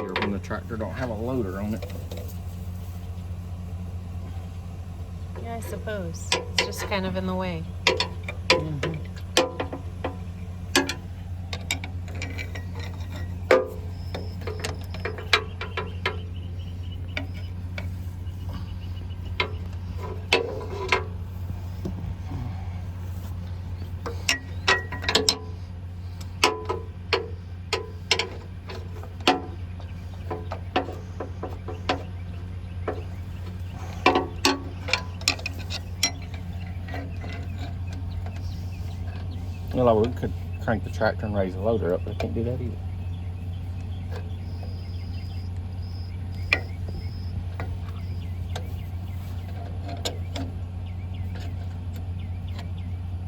easier when the tractor don't have a loader on it. Yeah, I suppose. It's just kind of in the way. Mm-hmm. Well, I could crank the tractor and raise the loader up, but I can't do that either.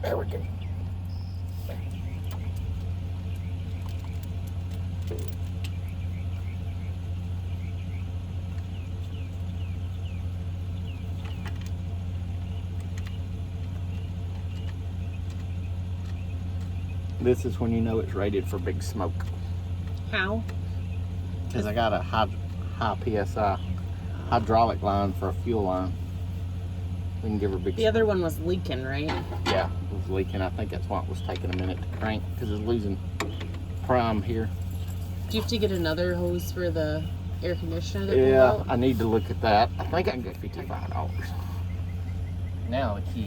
There we go. This is when you know it's rated for big smoke. How? Because I got a high PSI hydraulic line for a fuel line. We can give her big The other one was leaking, right? Yeah, it was leaking. I think that's why it was taking a minute to crank, because it's losing prime here. Do you have to get another hose for the air conditioner that blew Yeah, out? I need to look at that. I think I can get $55. Now the key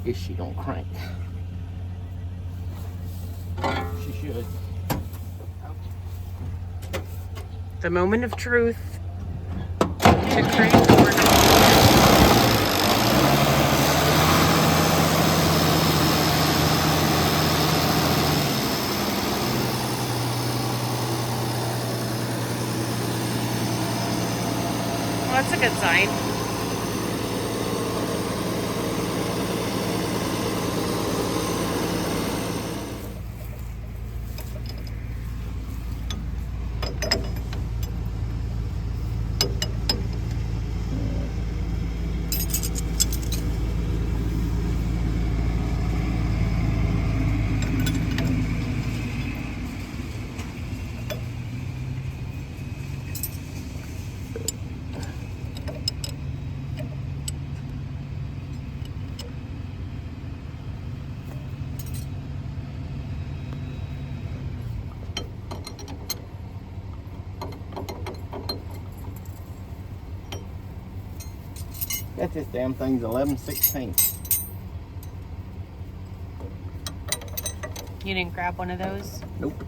is she gonna crank? She should. The moment of truth. To crank or not. Well, that's a good sign. Bet this damn thing's 11/16. You didn't grab one of those? Nope.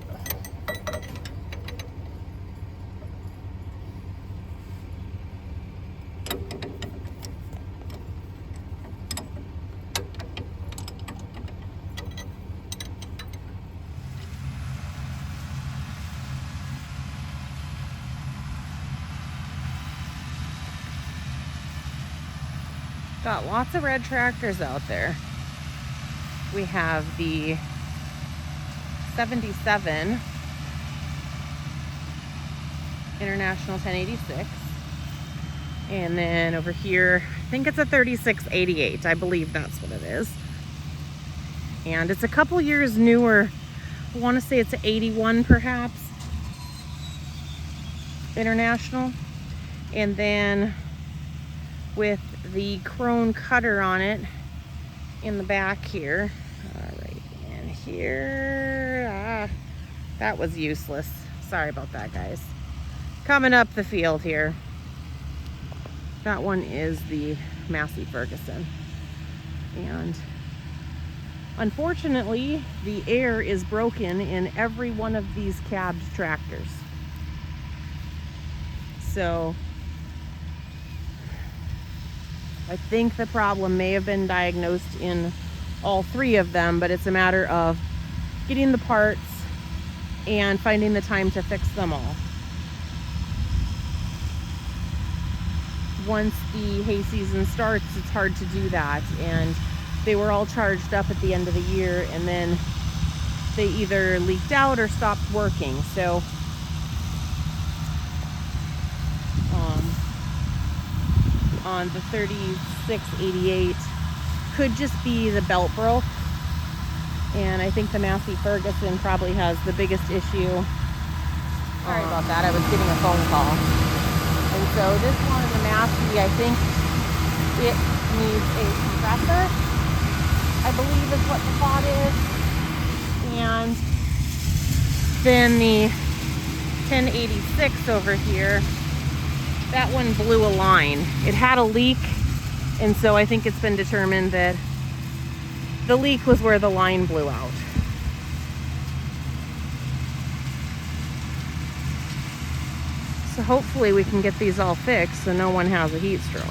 Got lots of red tractors out there. We have the 77 International 1086. And then over here, I think it's a 3688. I believe that's what it is. And it's a couple years newer. I want to say it's an 81 perhaps. International. And then with the Krone cutter on it in the back here. Right in here. That was useless. Sorry about that, guys. Coming up the field here. That one is the Massey Ferguson. And unfortunately, the air is broken in every one of these cabbed tractors. So I think the problem may have been diagnosed in all three of them, but it's a matter of getting the parts and finding the time to fix them all. Once the hay season starts, it's hard to do that, and they were all charged up at the end of the year, and then they either leaked out or stopped working. So on the 3688 could just be the belt broke, and I think the Massey Ferguson probably has the biggest issue. Sorry about about that. I was getting a phone call. And so this one in the Massey, I think it needs a compressor, I believe is what the thought is. And then the 1086 over here, that one blew a line. It had a leak, and so I think it's been determined that the leak was where the line blew out. So hopefully we can get these all fixed so no one has a heat stroke.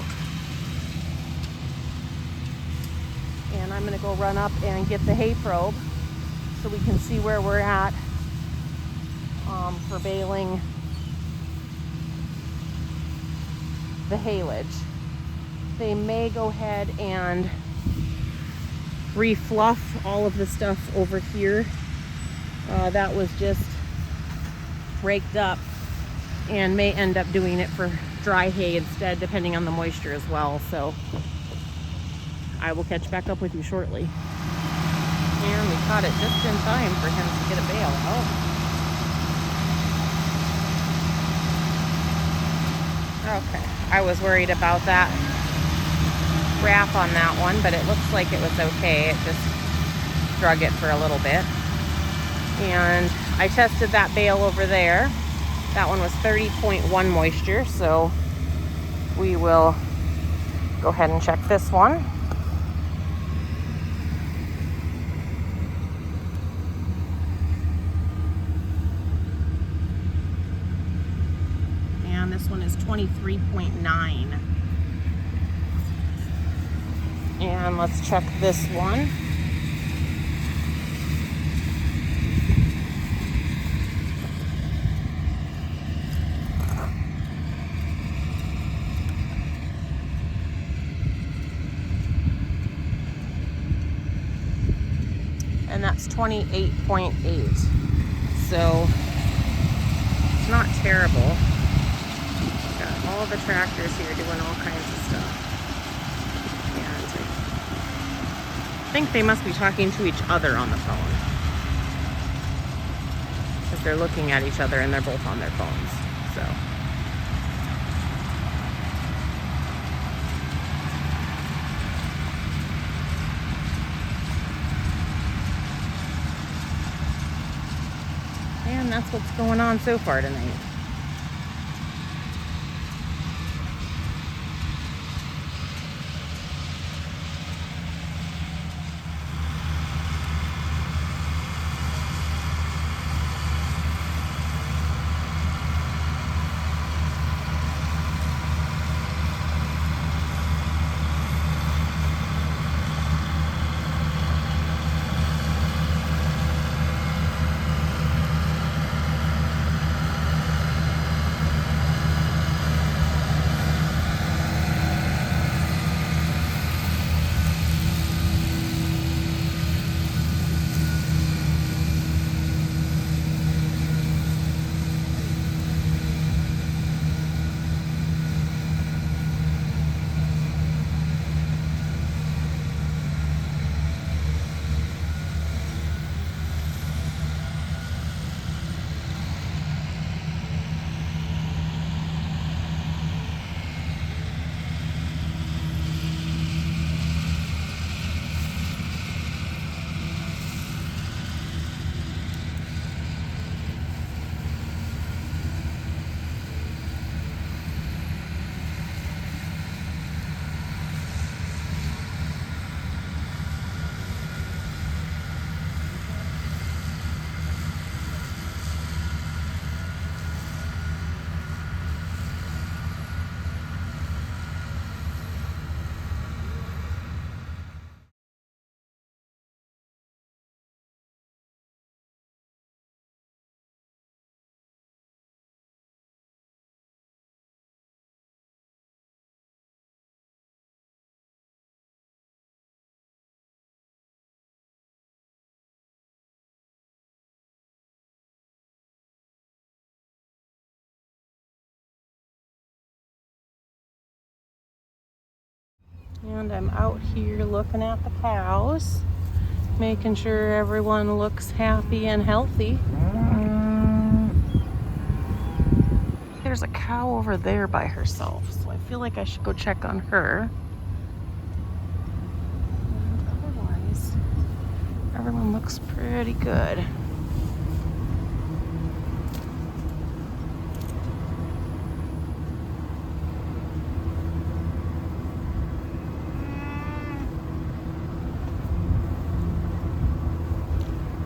And I'm gonna go run up and get the hay probe so we can see where we're at for baling the haylage. They may go ahead and refluff all of the stuff over here that was just raked up, and may end up doing it for dry hay instead, depending on the moisture as well. So I will catch back up with you shortly. And we caught it just in time for him to get a bale out. Okay, I was worried about that wrap on that one, but it looks like it was okay. It just drug it for a little bit. And I tested that bale over there. That one was 30.1 moisture, so we will go ahead and check this one. And this one is 23.9. And let's check this one. And that's 28.8. So it's not terrible. Got all the tractors here doing all kinds of stuff. And I think they must be talking to each other on the phone, because they're looking at each other and they're both on their phones. So and that's what's going on so far tonight. And I'm out here looking at the cows, making sure everyone looks happy and healthy. there's a cow over there by herself, so I feel like I should go check on her. And otherwise, everyone looks pretty good.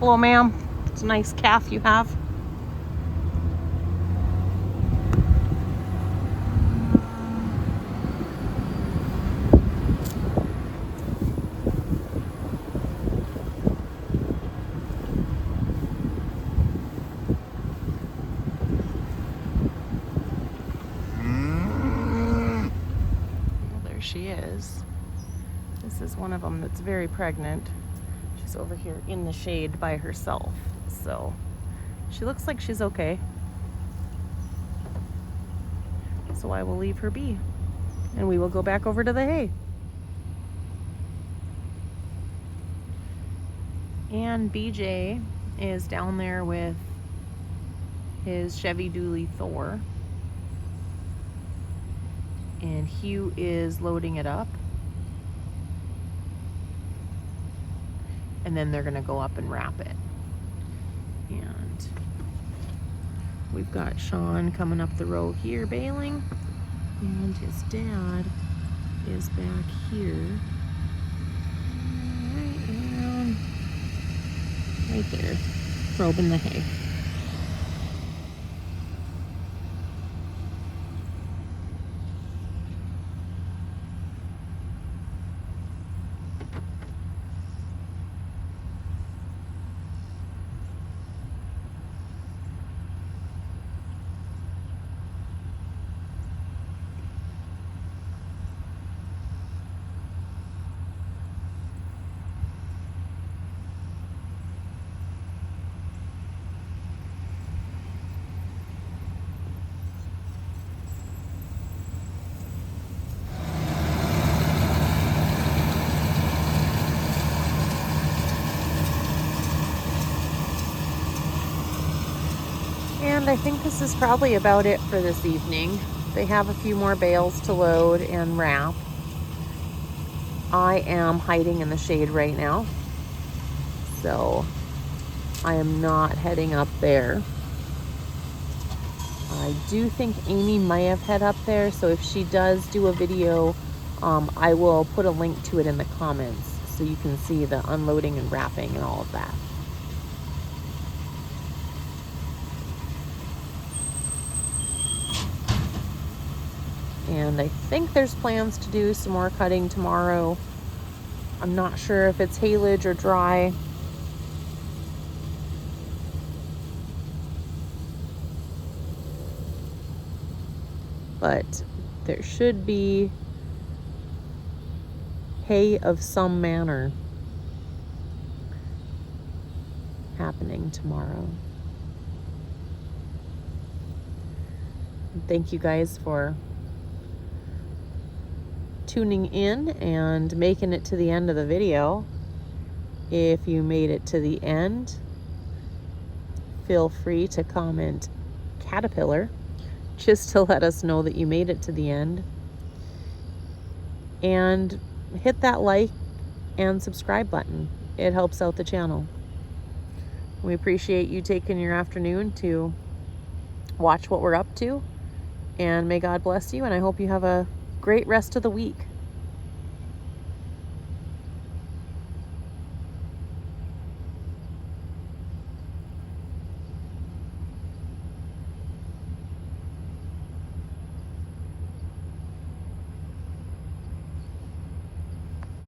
Hello, ma'am. It's a nice calf you have. She is. This is one of them that's very pregnant. She's over here in the shade by herself. So she looks like she's okay. So I will leave her be. And we will go back over to the hay. And BJ is down there with his Chevy Dually Thor. And Hugh is loading it up. And then they're gonna go up and wrap it. And we've got Sean coming up the row here baling. And his dad is back here. Right there, probing the hay. And I think this is probably about it for this evening. They have a few more bales to load and wrap. I am hiding in the shade right now, so I am not heading up there. I do think Amy might have head up there, so if she does do a video, I will put a link to it in the comments so you can see the unloading and wrapping and all of that. And I think there's plans to do some more cutting tomorrow. I'm not sure if it's haylage or dry. But there should be hay of some manner happening tomorrow. Thank you guys for tuning in and making it to the end of the video. If you made it to the end, feel free to comment caterpillar just to let us know that you made it to the end. And hit that like and subscribe button. It helps out the channel. We appreciate you taking your afternoon to watch what we're up to. And may God bless you, and I hope you have a great rest of the week.